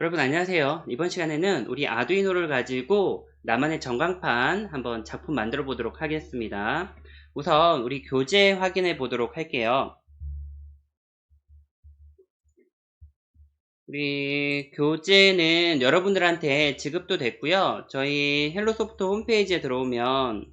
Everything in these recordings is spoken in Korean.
여러분 안녕하세요. 이번 시간에는 우리 아두이노를 가지고 나만의 전광판 한번 작품 만들어 보도록 하겠습니다. 우선 우리 교재 확인해 보도록 할게요. 우리 교재는 여러분들한테 지급도 됐고요. 저희 헬로소프트 홈페이지에 들어오면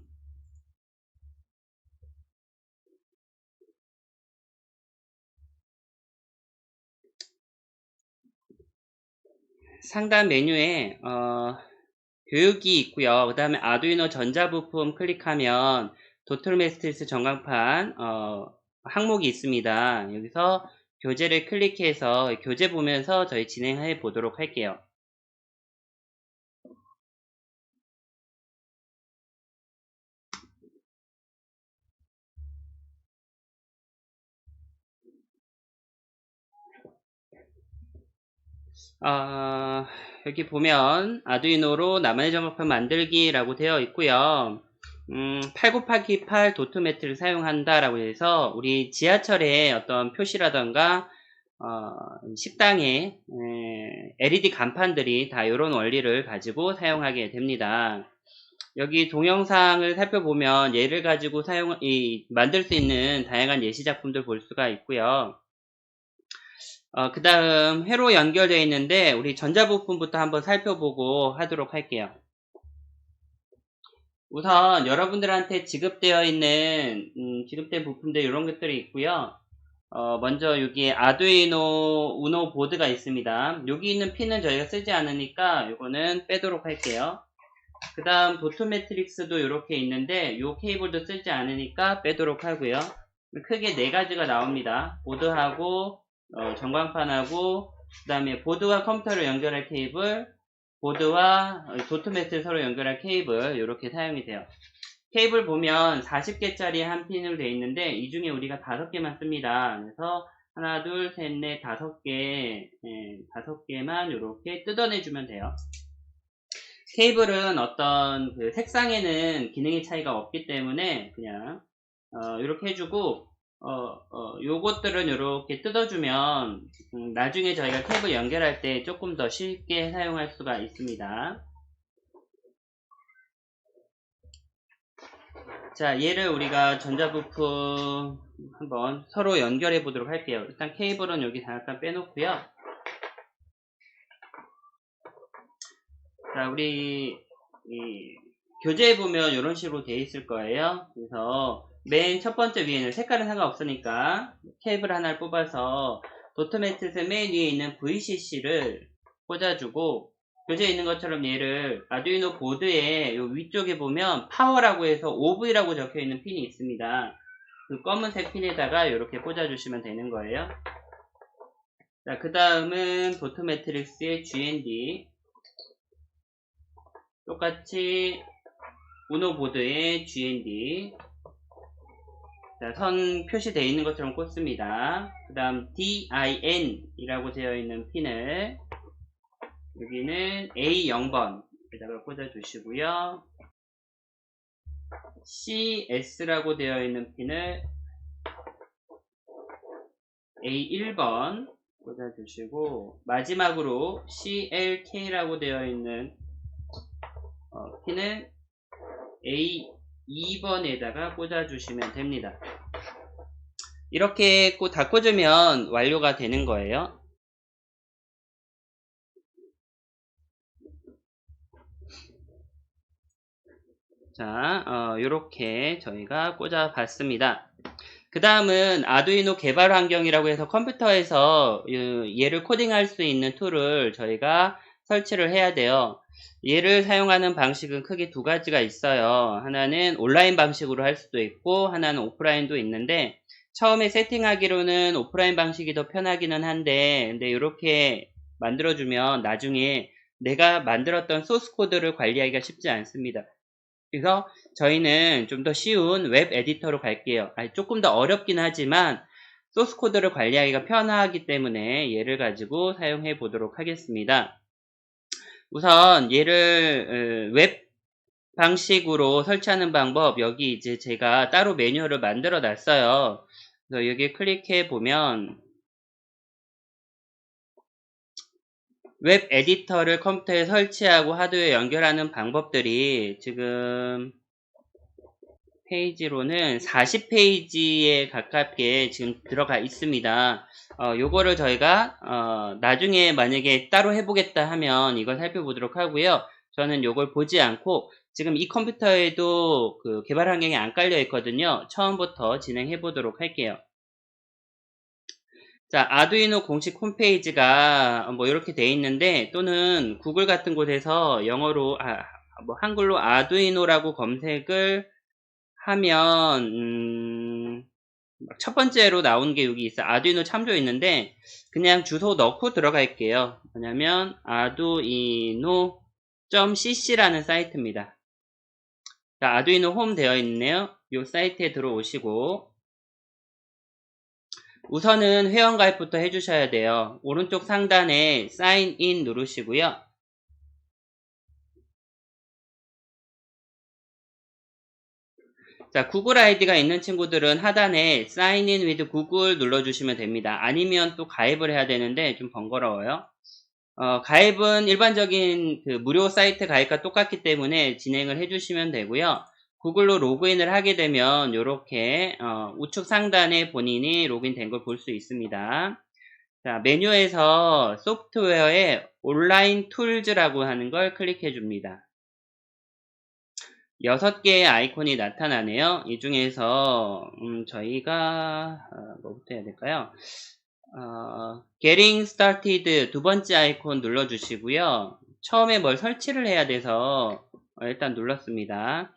상단 메뉴에 교육이 있고요. 그 다음에 아두이노 전자부품 클릭하면 도틀메스트리스 전광판 항목이 있습니다. 여기서 교재를 클릭해서 교재 보면서 저희 진행해 보도록 할게요. 여기 보면 아두이노로 나만의 전광판 만들기라고 되어 있고요. 8 곱하기 8 도트 매트를 사용한다 라고 해서 우리 지하철의 어떤 표시라던가 식당에 LED 간판들이 다 이런 원리를 가지고 사용하게 됩니다. 여기 동영상을 살펴보면 얘를 가지고 만들 수 있는 다양한 예시 작품들 볼 수가 있고요. 그 다음 회로 연결되어 있는데 우리 전자부품부터 한번 살펴보고 하도록 할게요. 우선 여러분들한테 지급되어 있는 지급된 부품들 이런 것들이 있고요. 먼저 여기에 아두이노 우노 보드가 있습니다. 여기 있는 핀은 저희가 쓰지 않으니까 이거는 빼도록 할게요. 그 다음 도트 매트릭스도 이렇게 있는데 이 케이블도 쓰지 않으니까 빼도록 하고요. 크게 네 가지가 나옵니다. 보드하고 전광판하고 그 다음에 보드와 컴퓨터를 연결할 케이블, 보드와 도트 매트를 서로 연결할 케이블 이렇게 사용이 돼요. 케이블 보면 40개짜리 한 핀으로 되어 있는데 이 중에 우리가 5개만 씁니다. 그래서 하나, 둘, 셋, 넷, 5개, 5개만 이렇게 뜯어내주면 돼요. 케이블은 어떤 그 색상에는 기능의 차이가 없기 때문에 그냥 이렇게 해주고 요것들은 이렇게 뜯어주면 나중에 저희가 케이블 연결할 때 조금 더 쉽게 사용할 수가 있습니다. 자, 얘를 우리가 전자부품 한번 서로 연결해 보도록 할게요. 일단 케이블은 여기 잠깐 빼놓고요. 자, 우리 교재에 보면 이런 식으로 되어 있을 거예요. 그래서 맨 첫 번째 위에는 색깔은 상관없으니까 케이블 하나를 뽑아서 도트매트에서 맨 위에 있는 VCC를 꽂아주고 교재에 있는 것처럼 얘를 아두이노 보드의 요 위쪽에 보면 파워라고 해서 OV라고 적혀 있는 핀이 있습니다. 그 검은색 핀에다가 이렇게 꽂아주시면 되는 거예요. 자, 그 다음은 도트매트릭스의 GND 똑같이 우노보드의 GND 자, 선 표시되어 있는 것처럼 꽂습니다. 그 다음 DIN 이라고 되어 있는 핀을 여기는 A0번에다가 꽂아주시고요. CS라고 되어 있는 핀을 A1번 꽂아주시고 마지막으로 CLK라고 되어 있는 핀을 A2번에다가 꽂아주시면 됩니다. 이렇게 다 꽂으면 완료가 되는 거예요. 자, 이렇게 저희가 꽂아 봤습니다. 그 다음은 아두이노 개발 환경이라고 해서 컴퓨터에서 얘를 코딩할 수 있는 툴을 저희가 설치를 해야 돼요. 얘를 사용하는 방식은 크게 두 가지가 있어요. 하나는 온라인 방식으로 할 수도 있고 하나는 오프라인도 있는데 처음에 세팅하기로는 오프라인 방식이 더 편하기는 한데 근데 이렇게 만들어주면 나중에 내가 만들었던 소스 코드를 관리하기가 쉽지 않습니다. 그래서 저희는 좀 더 쉬운 웹 에디터로 갈게요. 조금 더 어렵긴 하지만 소스 코드를 관리하기가 편하기 때문에 얘를 가지고 사용해 보도록 하겠습니다. 우선 얘를 웹 방식으로 설치하는 방법 여기 이제 제가 따로 매뉴얼을 만들어 놨어요. 그래서 여기 클릭해 보면 웹 에디터를 컴퓨터에 설치하고 하드웨어 연결하는 방법들이 지금 페이지로는 40페이지에 가깝게 지금 들어가 있습니다. 요거를 저희가 나중에 만약에 따로 해보겠다 하면 이걸 살펴보도록 하고요. 저는 요걸 보지 않고 지금 이 컴퓨터에도 그 개발 환경이 안 깔려 있거든요. 처음부터 진행해 보도록 할게요. 자, 아두이노 공식 홈페이지가 뭐 이렇게 돼 있는데, 또는 구글 같은 곳에서 영어로 뭐 한글로 아두이노라고 검색을 하면 첫 번째로 나온 게 여기 있어. 아두이노 참조 있는데 그냥 주소 넣고 들어갈게요. 뭐냐면 arduino.cc라는 사이트입니다. 자, 아두이노 홈 되어 있네요. 이 사이트에 들어오시고 우선은 회원가입부터 해주셔야 돼요. 오른쪽 상단에 사인 인 누르시고요. 자, 구글 아이디가 있는 친구들은 하단에 Sign in with Google 눌러주시면 됩니다. 아니면 또 가입을 해야 되는데 좀 번거로워요. 가입은 일반적인 그 무료 사이트 가입과 똑같기 때문에 진행을 해주시면 되고요. 구글로 로그인을 하게 되면 이렇게 우측 상단에 본인이 로그인 된 걸 볼 수 있습니다. 자, 메뉴에서 소프트웨어에 온라인 툴즈라고 하는 걸 클릭해 줍니다. 6개의 아이콘이 나타나네요. 이 중에서 저희가 뭐부터 해야 될까요? Getting Started 두 번째 아이콘 눌러주시고요. 처음에 뭘 설치를 해야 돼서 일단 눌렀습니다.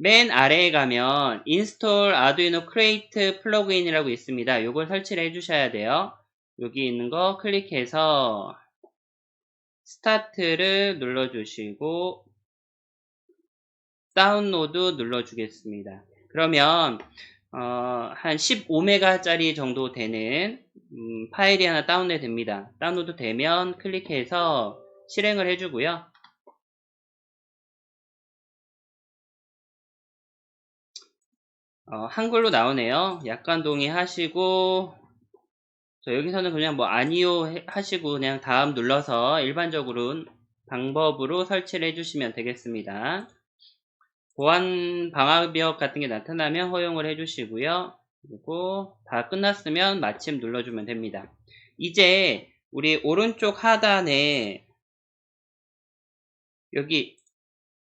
맨 아래에 가면 Install Arduino Create 플러그인이라고 있습니다. 이걸 설치를 해주셔야 돼요. 여기 있는 거 클릭해서 스타트를 눌러주시고 다운로드 눌러주겠습니다. 그러면 한 15메가짜리 정도 되는 파일이 하나 다운로드 됩니다. 다운로드 되면 클릭해서 실행을 해주고요. 한글로 나오네요. 약간 동의하시고 여기서는 그냥 뭐 아니요 하시고 그냥 다음 눌러서 일반적으로 방법으로 설치를 해주시면 되겠습니다. 보안 방화벽 같은 게 나타나면 허용을 해주시고요. 그리고 다 끝났으면 마침 눌러주면 됩니다. 이제 우리 오른쪽 하단에 여기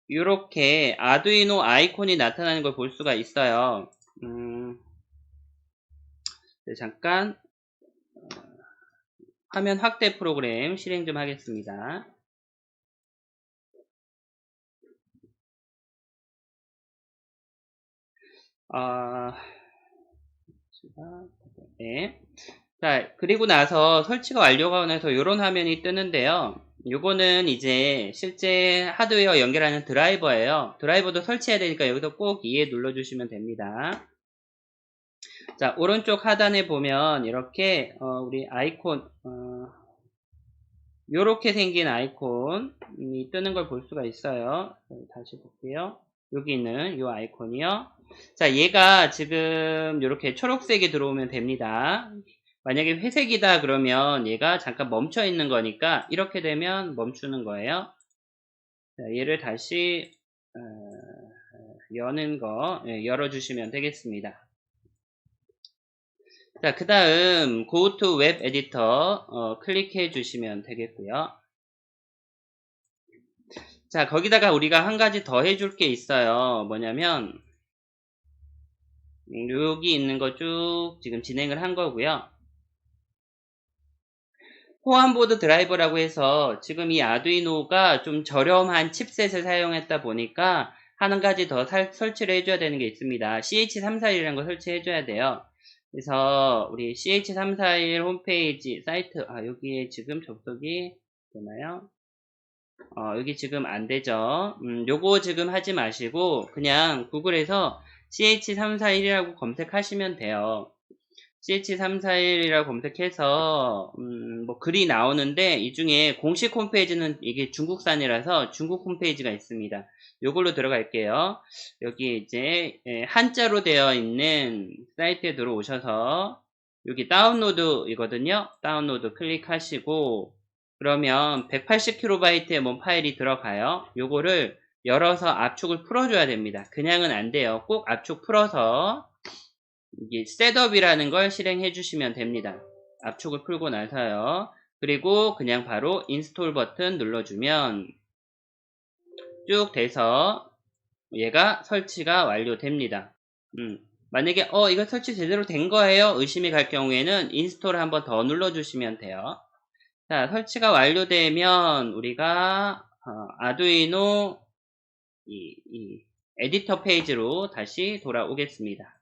이렇게 아두이노 아이콘이 나타나는 걸 볼 수가 있어요. 네, 잠깐 화면 확대 프로그램 실행 좀 하겠습니다. 네. 자, 그리고 나서 설치가 완료가 나서 이런 화면이 뜨는데요. 요거는 이제 실제 하드웨어 연결하는 드라이버예요. 드라이버도 설치해야 되니까 여기서 꼭 이해 눌러주시면 됩니다. 자, 오른쪽 하단에 보면 이렇게 우리 아이콘 요렇게 생긴 아이콘이 뜨는 걸 볼 수가 있어요. 다시 볼게요. 여기 있는 이 아이콘이요. 자, 얘가 지금 이렇게 초록색이 들어오면 됩니다. 만약에 회색이다 그러면 얘가 잠깐 멈춰 있는 거니까 이렇게 되면 멈추는 거예요. 자, 얘를 다시 여는 거 열어주시면 되겠습니다. 자, 그 다음 Go to Web Editor 클릭해 주시면 되겠고요. 자, 거기다가 우리가 한 가지 더 해줄 게 있어요. 뭐냐면 여기 있는 거 쭉 지금 진행을 한 거고요. 호환보드 드라이버라고 해서 지금 이 아두이노가 좀 저렴한 칩셋을 사용했다 보니까 한 가지 더 설치를 해줘야 되는 게 있습니다. CH341이라는 걸 설치해 줘야 돼요. 그래서 우리 CH341 홈페이지 사이트 여기에 지금 접속이 되나요? 여기 지금 안 되죠. 요거 지금 하지 마시고 그냥 구글에서 CH341이라고 검색하시면 돼요. CH341이라고 검색해서 뭐 글이 나오는데 이 중에 공식 홈페이지는 이게 중국산이라서 중국 홈페이지가 있습니다. 요걸로 들어갈게요. 여기 이제 한자로 되어 있는 사이트에 들어오셔서 여기 다운로드 이거든요. 다운로드 클릭하시고 그러면 180kB의 뭔 파일이 들어가요. 요거를 열어서 압축을 풀어줘야 됩니다. 그냥은 안 돼요. 꼭 압축 풀어서 이게 셋업이라는 걸 실행해 주시면 됩니다. 압축을 풀고 나서요. 그리고 그냥 바로 인스톨 버튼 눌러주면 쭉 돼서 얘가 설치가 완료됩니다. 만약에 이거 설치 제대로 된 거예요? 의심이 갈 경우에는 인스톨을 한번 더 눌러주시면 돼요. 자, 설치가 완료되면 우리가 아두이노 이 에디터 페이지로 다시 돌아오겠습니다.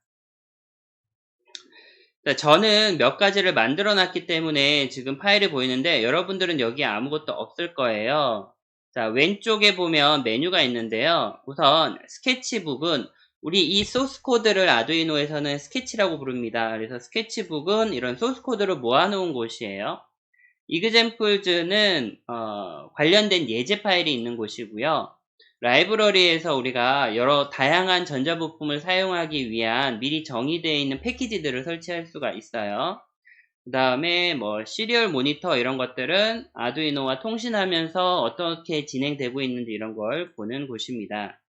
자, 저는 몇 가지를 만들어 놨기 때문에 지금 파일이 보이는데 여러분들은 여기에 아무것도 없을 거예요. 자, 왼쪽에 보면 메뉴가 있는데요. 우선 스케치북은 우리 이 소스 코드를 아두이노에서는 스케치라고 부릅니다. 그래서 스케치북은 이런 소스 코드를 모아놓은 곳이에요. 이그젠플즈는 관련된 예제 파일이 있는 곳이고요. 라이브러리에서 우리가 여러 다양한 전자부품을 사용하기 위한 미리 정의되어 있는 패키지들을 설치할 수가 있어요. 그 다음에 뭐 시리얼 모니터 이런 것들은 아두이노와 통신하면서 어떻게 진행되고 있는지 이런 걸 보는 곳입니다.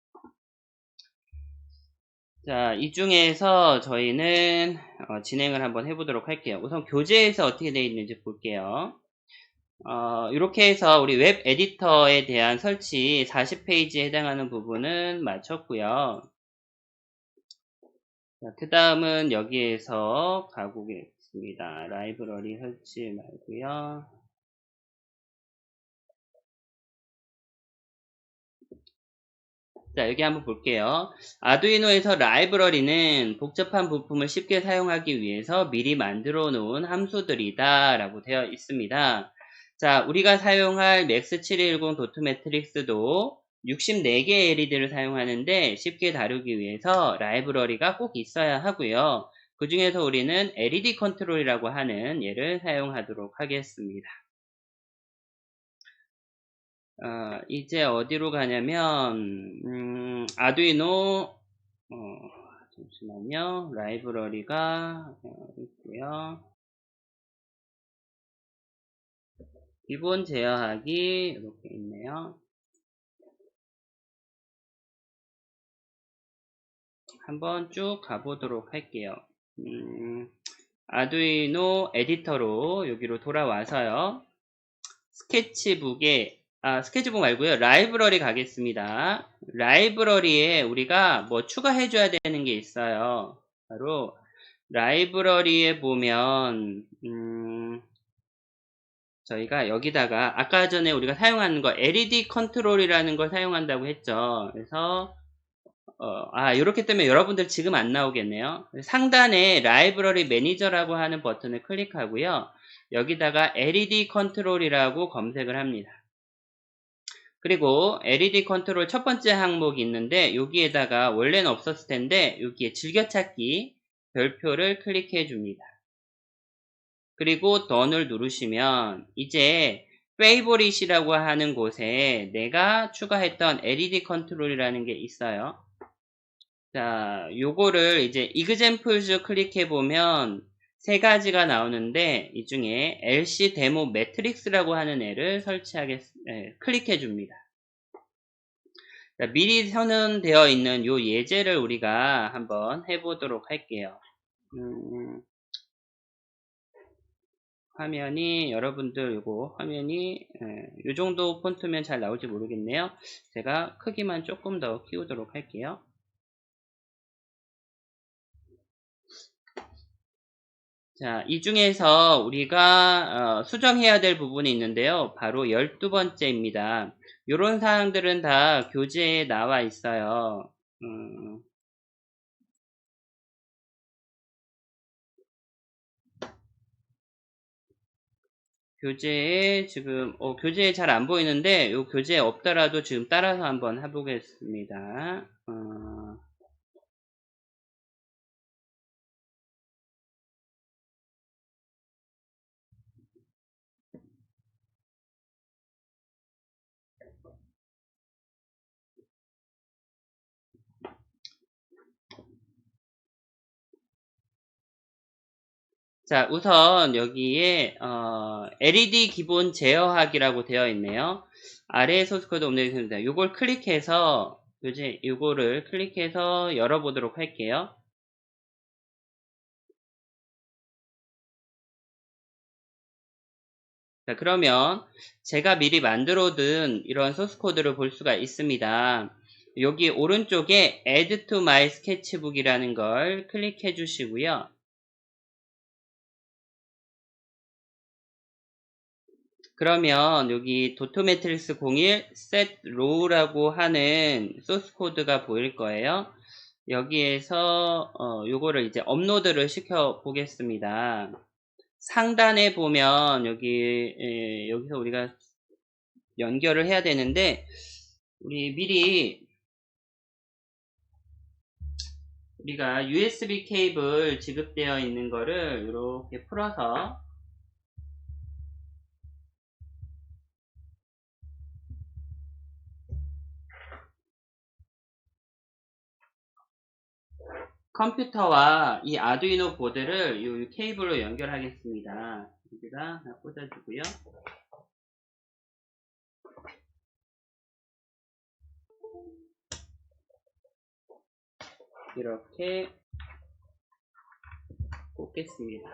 자, 이 중에서 저희는 진행을 한번 해보도록 할게요. 우선 교재에서 어떻게 되어 있는지 볼게요. 이렇게 해서 우리 웹 에디터에 대한 설치 40페이지에 해당하는 부분은 마쳤고요. 그 다음은 여기에서 가보겠습니다. 라이브러리 설치 말고요. 자, 여기 한번 볼게요. 아두이노에서 라이브러리는 복잡한 부품을 쉽게 사용하기 위해서 미리 만들어 놓은 함수들이다 라고 되어 있습니다. 자, 우리가 사용할 맥스7210 도트 매트릭스도 64개의 LED를 사용하는데 쉽게 다루기 위해서 라이브러리가 꼭 있어야 하고요. 그 중에서 우리는 LED 컨트롤이라고 하는 얘를 사용하도록 하겠습니다. 이제 어디로 가냐면 아두이노 잠시만요. 라이브러리가 있고요. 기본 제어하기 이렇게 있네요. 한번 쭉 가보도록 할게요. 아두이노 에디터로 여기로 돌아와서요. 스케치북 말고요. 라이브러리 가겠습니다. 라이브러리에 우리가 뭐 추가해줘야 되는 게 있어요. 바로 라이브러리에 보면 저희가 여기다가 아까 전에 우리가 사용하는 거 LED 컨트롤이라는 걸 사용한다고 했죠. 그래서 이렇게 뜨면 여러분들 지금 안 나오겠네요. 상단에 라이브러리 매니저라고 하는 버튼을 클릭하고요. 여기다가 LED 컨트롤이라고 검색을 합니다. 그리고 LED 컨트롤 첫 번째 항목이 있는데 여기에다가 원래는 없었을 텐데 여기에 즐겨찾기 별표를 클릭해 줍니다. 그리고 Done을 누르시면 이제 Favorite이라고 하는 곳에 내가 추가했던 LED 컨트롤이라는 게 있어요. 자, 요거를 이제 Examples 클릭해 보면 세 가지가 나오는데 이 중에 LC 데모 매트릭스라고 하는 애를 클릭해 줍니다. 자, 미리 선언되어 있는 요 예제를 우리가 한번 해보도록 할게요. 화면이 여러분들 요거 화면이 요 정도 폰트면 잘 나올지 모르겠네요. 제가 크기만 조금 더 키우도록 할게요. 자, 이 중에서 우리가 수정해야 될 부분이 있는데요. 바로 12번째입니다. 요런 사항들은 다 교재에 나와 있어요. 교재에 지금 교재에 잘 안 보이는데 요 교재에 없더라도 지금 따라서 한번 해보겠습니다. 자, 우선 여기에 LED 기본 제어하기라고 되어 있네요. 아래 소스코드 업데이트입니다. 요걸 클릭해서 이제 요거를 클릭해서 열어보도록 할게요. 자, 그러면 제가 미리 만들어둔 이런 소스코드를 볼 수가 있습니다. 여기 오른쪽에 Add to my sketchbook이라는 걸 클릭해 주시고요. 그러면 여기 도토매트릭스 01 set row라고 하는 소스 코드가 보일 거예요. 여기에서 요거를 이제 업로드를 시켜 보겠습니다. 상단에 보면 여기서 우리가 연결을 해야 되는데 우리가 USB 케이블 지급되어 있는 거를 이렇게 풀어서 컴퓨터와 이 아두이노 보드를 이 케이블로 연결하겠습니다. 여기다 하나 꽂아주고요. 이렇게 꽂겠습니다.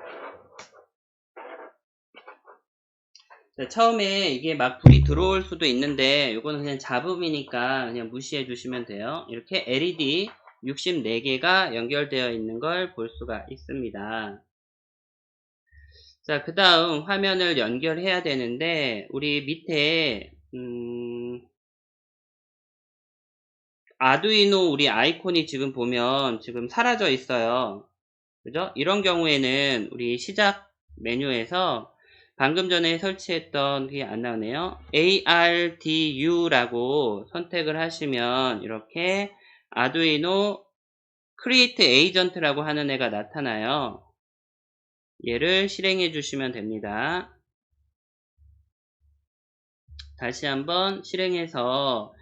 자, 처음에 이게 막 불이 들어올 수도 있는데 이거는 그냥 잡음이니까 그냥 무시해 주시면 돼요. 이렇게 LED 64개가 연결되어 있는 걸 볼 수가 있습니다. 자, 그 다음 화면을 연결해야 되는데 우리 밑에 아두이노 우리 아이콘이 지금 보면 지금 사라져 있어요. 그죠? 이런 경우에는 우리 시작 메뉴에서 방금 전에 설치했던 게 안 나오네요. ARDU라고 선택을 하시면 이렇게 아두이노 Create Agent라고 하는 애가 나타나요. 얘를 실행해 주시면 됩니다. 다시 한번 실행해서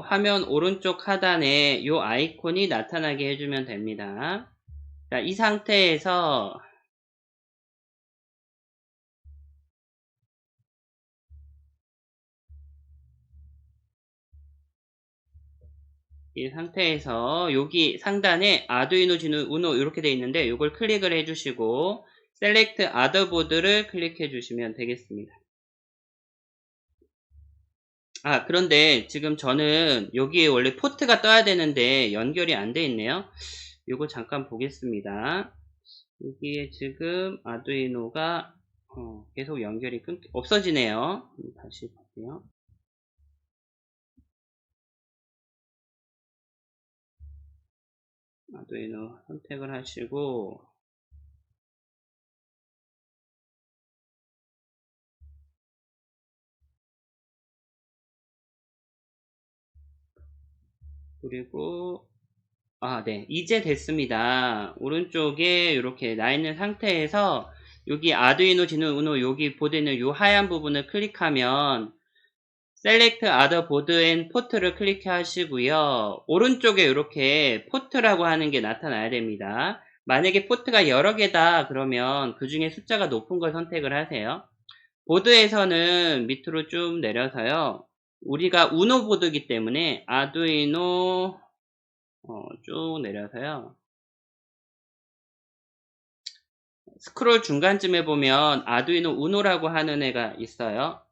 화면 오른쪽 하단에 이 아이콘이 나타나게 해주면 됩니다. 자, 이 상태에서 여기 상단에 아두이노 우노 이렇게 되어 있는데 이걸 클릭을 해주시고 Select Other Board를 클릭해 주시면 되겠습니다. 그런데 지금 저는 여기에 원래 포트가 떠야 되는데 연결이 안 돼 있네요. 이거 잠깐 보겠습니다. 여기에 지금 아두이노가 계속 연결이 없어지네요. 다시 볼게요. 아두이노 선택을 하시고 그리고 네, 이제 됐습니다. 오른쪽에 이렇게 나 있는 상태에서 여기 아두이노 우노 여기 보드에 있는 이 하얀 부분을 클릭하면 Select Other Board and Port를 클릭하시고요. 오른쪽에 이렇게 포트라고 하는 게 나타나야 됩니다. 만약에 포트가 여러 개다 그러면 그 중에 숫자가 높은 걸 선택을 하세요. 보드에서는 밑으로 쭉 내려서요. 우리가 우노 보드이기 때문에 아두이노 쭉 내려서요. 스크롤 중간쯤에 보면 아두이노 우노라고 하는 애가 있어요.